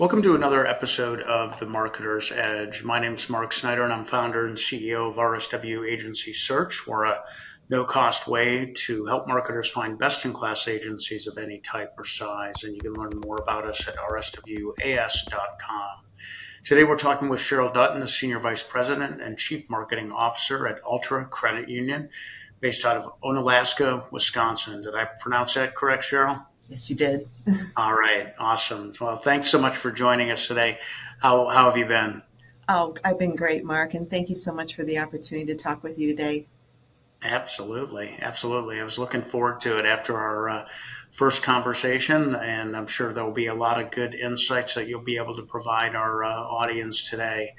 Welcome to another episode of The Marketer's Edge. My name is Mark Snyder, and I'm founder and CEO of RSW Agency Search. We're a no-cost way to help marketers find best-in-class agencies of any type or size, and you can learn more about us at rswas.com. Today, we're talking with Cheryl Dutton, the Senior Vice President and Chief Marketing Officer at Altra Credit Union, based out of Onalaska, Wisconsin. Did I pronounce that correct, Cheryl? Yes, you did. All right, awesome. Well, thanks so much for joining us today. How have you been? Oh, I've been great, Mark, and thank you so much for the opportunity to talk with you today. Absolutely, absolutely. I was looking forward to it after our first conversation, and I'm sure there will be a lot of good insights that you'll be able to provide our audience today.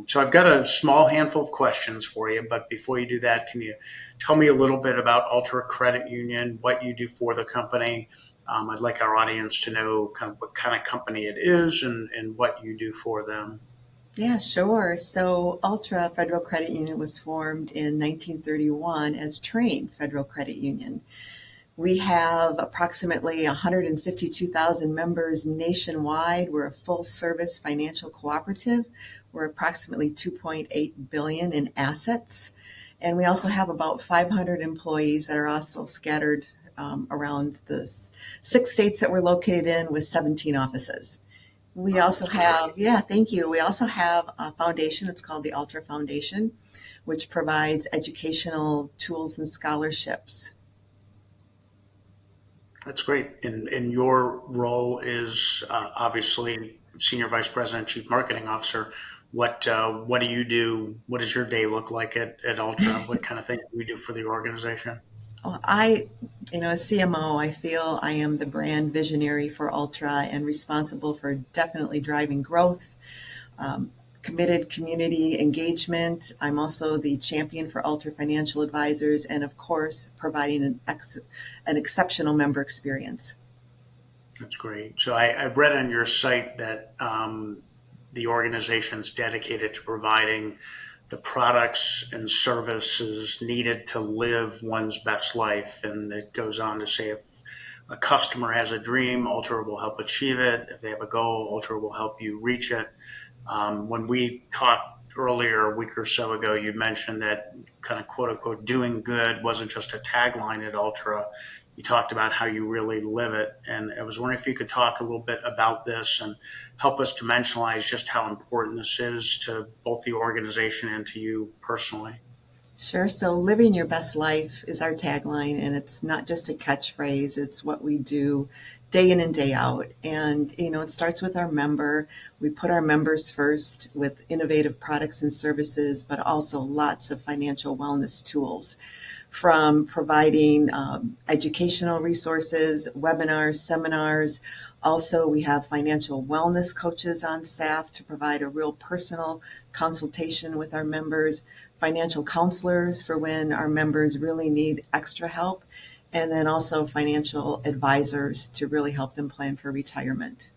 So I've got a small handful of questions for you, but before you do that, can you tell me a little bit about Ultra Credit Union, what you do for the company? I'd like our audience to know kind of what kind of company it is and what you do for them. Yeah, sure. So, Altra Federal Credit Union was formed in 1931 as Train Federal Credit Union. We have approximately 152,000 members nationwide. We're a full-service financial cooperative. We're approximately 2.8 billion in assets, and we also have about 500 employees that are also scattered around the six states that we're located in, with 17 offices. We Oh, also that's great. have, yeah, thank you. We also have a foundation. It's called the Altra Foundation, which provides educational tools and scholarships. That's great. And your role is obviously Senior Vice President, Chief Marketing Officer. What do you do? What does your day look like at Ultra? What kind of things do you do for the organization? Well, as CMO, I feel I am the brand visionary for Ultra and responsible for definitely driving growth, um, committed community engagement. I'm also the champion for Ultra Financial Advisors and, of course, providing an exceptional member experience. That's great. So I read on your site that the organization's dedicated to providing the products and services needed to live one's best life. And it goes on to say if a customer has a dream, Ultra will help achieve it. If they have a goal, Ultra will help you reach it. When we talked earlier, a week or so ago, you mentioned that kind of quote unquote doing good wasn't just a tagline at Ultra. You talked about how you really live it. And I was wondering if you could talk a little bit about this and help us dimensionalize just how important this is to both the organization and to you personally. Sure. So, living your best life is our tagline, and it's not just a catchphrase, it's what we do day in and day out. And, it starts with our member. We put our members first with innovative products and services, but also lots of financial wellness tools, from providing educational resources, webinars, seminars. Also, we have financial wellness coaches on staff to provide a real personal consultation with our members, financial counselors for when our members really need extra help, and then also financial advisors to really help them plan for retirement.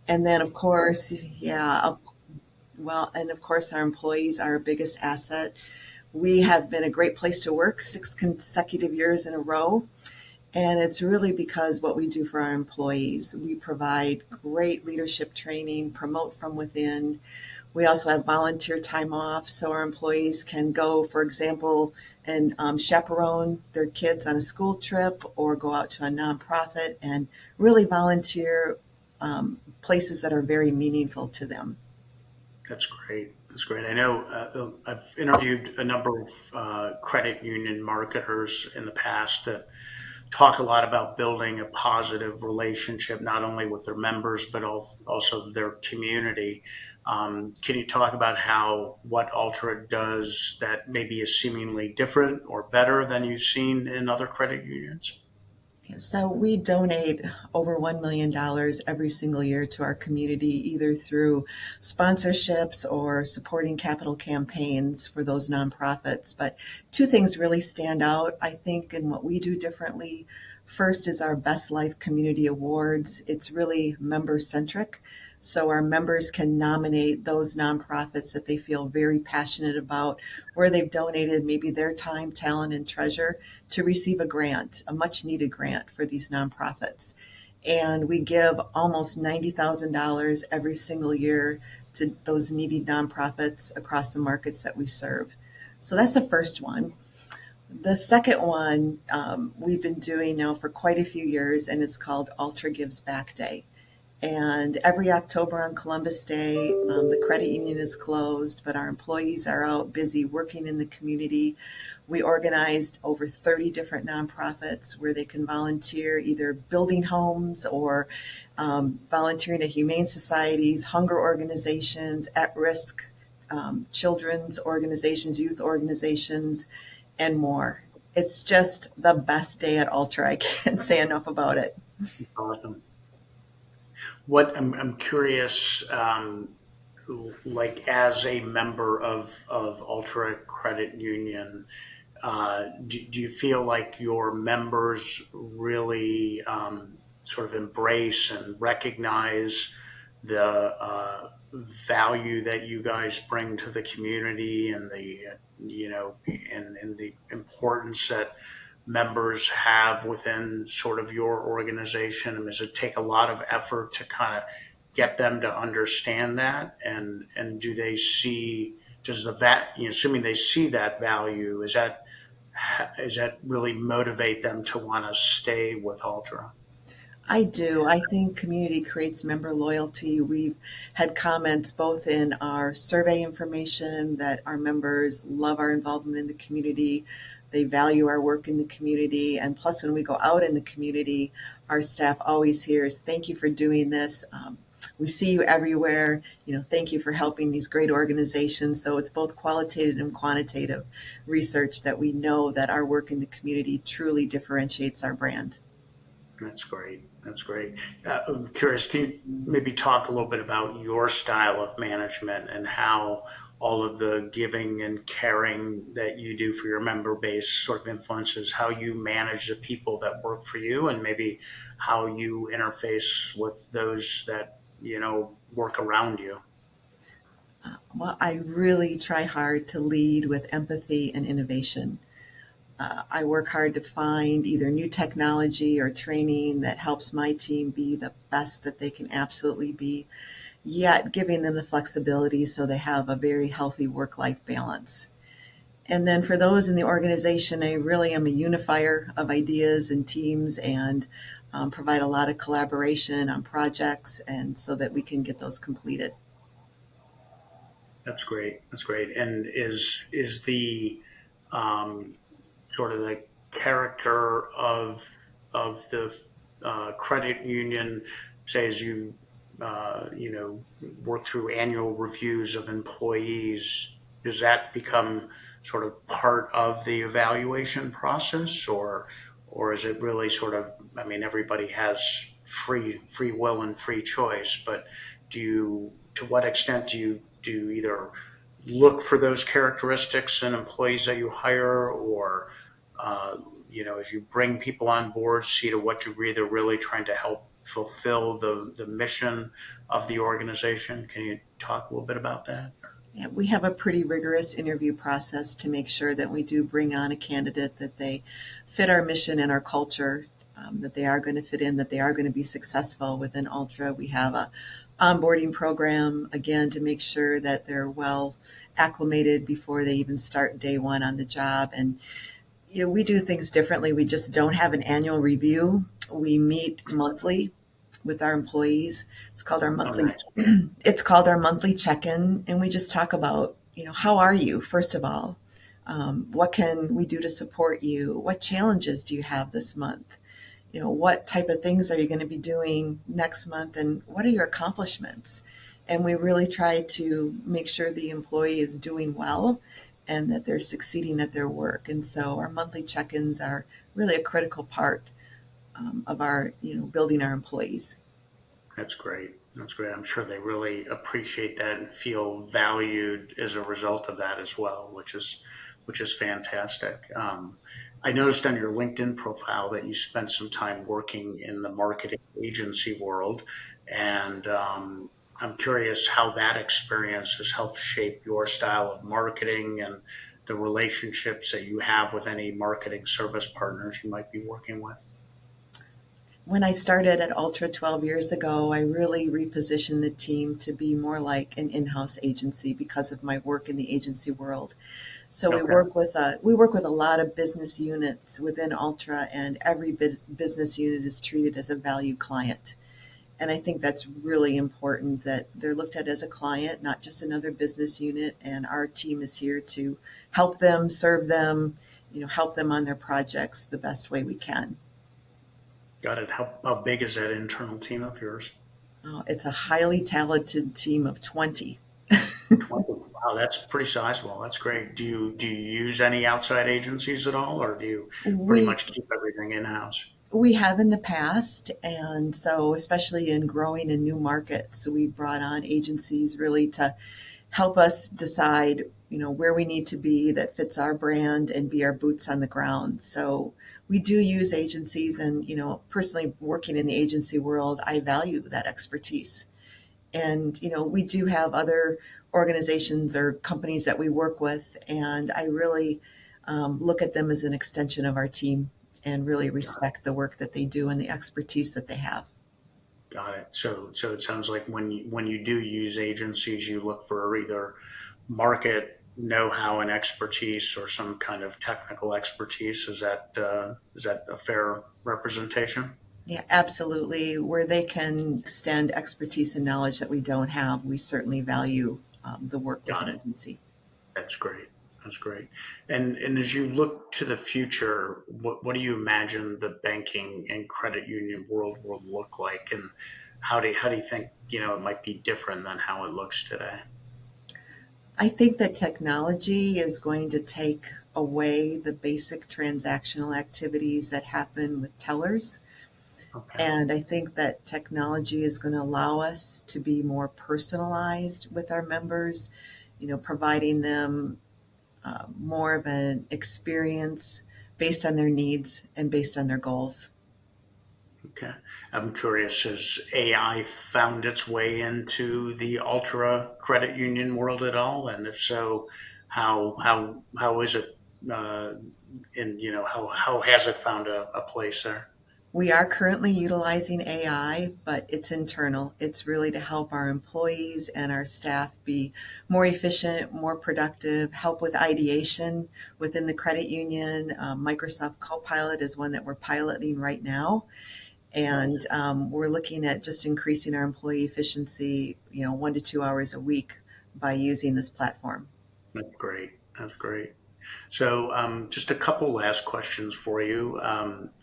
And then, of course, of course, our employees are our biggest asset. We have been a great place to work 6 consecutive years in a row. And it's really because what we do for our employees. We provide great leadership training, promote from within. We also have volunteer time off so our employees can go, for example, and chaperone their kids on a school trip or go out to a nonprofit and really volunteer places that are very meaningful to them. That's great. That's great. I know I've interviewed a number of credit union marketers in the past that talk a lot about building a positive relationship, not only with their members, but also their community. Can you talk about how what Ultra does that maybe is seemingly different or better than you've seen in other credit unions? So we donate over $1 million every single year to our community, either through sponsorships or supporting capital campaigns for those nonprofits. But two things really stand out, I think, in what we do differently. First is our Best Life Community Awards. It's really member centric. So our members can nominate those nonprofits that they feel very passionate about, where they've donated maybe their time, talent, and treasure to receive a grant, a much needed grant for these nonprofits. and we give almost $90,000 every single year to those needy nonprofits across the markets that we serve. So that's the first one. The second one we've been doing now for quite a few years, and it's called Altra Gives Back Day. And every October on Columbus Day, the credit union is closed, but our employees are out busy working in the community. We organized over 30 different nonprofits where they can volunteer either building homes or volunteering at humane societies, hunger organizations, at risk children's organizations, youth organizations, and more. It's just the best day at Ultra. I can't say enough about it. Awesome. What I'm curious, like as a member of Altra Credit Union, do you feel like your members really sort of embrace and recognize the value that you guys bring to the community and and the importance that members have within sort of your organization? And does it take a lot of effort to kind of get them to understand that? And do they see, does assuming they see that value, is that really motivate them to want to stay with Ultra? I do. I think community creates member loyalty. We've had comments both in our survey information that our members love our involvement in the community. They value our work in the community. And plus, when we go out in the community, our staff always hears, "Thank you for doing this. We see you everywhere. Thank you for helping these great organizations." So it's both qualitative and quantitative research that we know that our work in the community truly differentiates our brand. That's great. That's great. I'm curious, can you maybe talk a little bit about your style of management and how all of the giving and caring that you do for your member base sort of influences how you manage the people that work for you, and maybe how you interface with those that, work around you? Well, I really try hard to lead with empathy and innovation. I work hard to find either new technology or training that helps my team be the best that they can absolutely be, yet giving them the flexibility so they have a very healthy work life balance. And then for those in the organization, I really am a unifier of ideas and teams and provide a lot of collaboration on projects and so that we can get those completed. That's great. That's great. And is the um, sort of the character of the credit union, say as you work through annual reviews of employees, does that become sort of part of the evaluation process, or is it really sort of, I mean, everybody has free will and free choice, but to what extent do you either look for those characteristics in employees that you hire, or uh, as you bring people on board, see to what degree they're really trying to help fulfill the mission of the organization? Can you talk a little bit about that? Yeah, we have a pretty rigorous interview process to make sure that we do bring on a candidate that they fit our mission and our culture, that they are going to fit in, that they are going to be successful within Ultra. We have a onboarding program again to make sure that they're well acclimated before they even start day one on the job. And we do things differently. We just don't have an annual review. We meet monthly with our employees. It's called our Oh, monthly nice. it's called our monthly check-in, and we just talk about, how are you, first of all? What can we do to support you? What challenges do you have this month? What type of things are you going to be doing next month, and what are your accomplishments? And we really try to make sure the employee is doing well and that they're succeeding at their work. And so our monthly check-ins are really a critical part of our, building our employees. That's great. That's great. I'm sure they really appreciate that and feel valued as a result of that as well, which is fantastic. I noticed on your LinkedIn profile that you spent some time working in the marketing agency world, and I'm curious how that experience has helped shape your style of marketing and the relationships that you have with any marketing service partners you might be working with. When I started at Ultra 12 years ago, I really repositioned the team to be more like an in-house agency because of my work in the agency world. So Okay, we work with a lot of business units within Ultra, and every business unit is treated as a valued client. And I think that's really important that they're looked at as a client, not just another business unit. And our team is here to help them, serve them, help them on their projects the best way we can. got it. How big is that internal team of yours? It's a highly talented team of 20. 20. Wow, that's pretty sizable. That's great. Do you use any outside agencies at all, or do you pretty We much keep everything in-house? we have in the past, and so especially in growing in new markets, we brought on agencies really to help us decide, where we need to be that fits our brand and be our boots on the ground. So we do use agencies, and personally working in the agency world, I value that expertise. And we do have other organizations or companies that we work with, and I really look at them as an extension of our team and really respect the work that they do and the expertise that they have. Got it. So it sounds like when you do use agencies, you look for either market know-how and expertise or some kind of technical expertise. Is that a fair representation? Yeah, absolutely. Where they can extend expertise and knowledge that we don't have, we certainly value the work with Got the it. agency. That's great. That's great. And as you look to the future, what do you imagine the banking and credit union world will look like, and how do you think it might be different than how it looks today? I think that technology is going to take away the basic transactional activities that happen with tellers. Okay. And I think that technology is going to allow us to be more personalized with our members, providing them more of an experience based on their needs and based on their goals. Okay. I'm curious, has AI found its way into the Ultra Credit Union world at all? And if so, how is it, uh, and how has it found a place there? We are currently utilizing AI, but it's internal. It's really to help our employees and our staff be more efficient, more productive, help with ideation within the credit union. Microsoft Copilot is one that we're piloting right now. And we're looking at just increasing our employee efficiency, 1 to 2 hours a week by using this platform. That's great. That's great. So, just a couple last questions for you.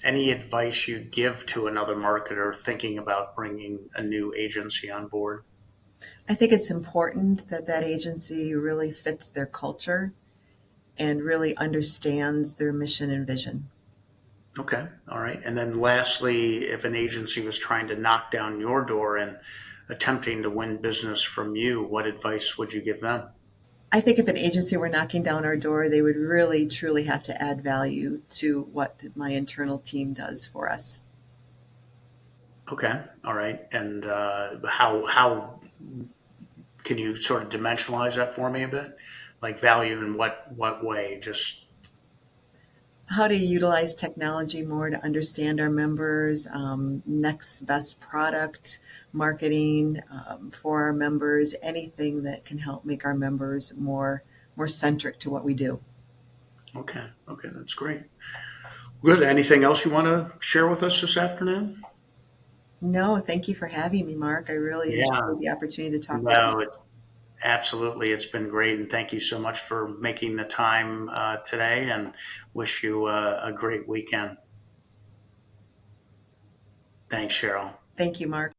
Any advice you'd give to another marketer thinking about bringing a new agency on board? I think it's important that that agency really fits their culture and really understands their mission and vision. Okay, all right. And then lastly, if an agency was trying to knock down your door and attempting to win business from you, what advice would you give them? I think if an agency were knocking down our door, they would really truly have to add value to what my internal team does for us. Okay, all right. And how can you sort of dimensionalize that for me a bit? Like value in what way? Just How to utilize technology more to understand our members, next best product marketing for our members, anything that can help make our members more centric to what we do. okay, okay, that's great. Good. Anything else you want to share with us this afternoon? No, thank you for having me, Mark. I really Yeah, enjoyed the opportunity to talk with you. no, absolutely. It's been great, and thank you so much for making the time today. And wish you a great weekend. Thanks, Cheryl. Thank you, Mark.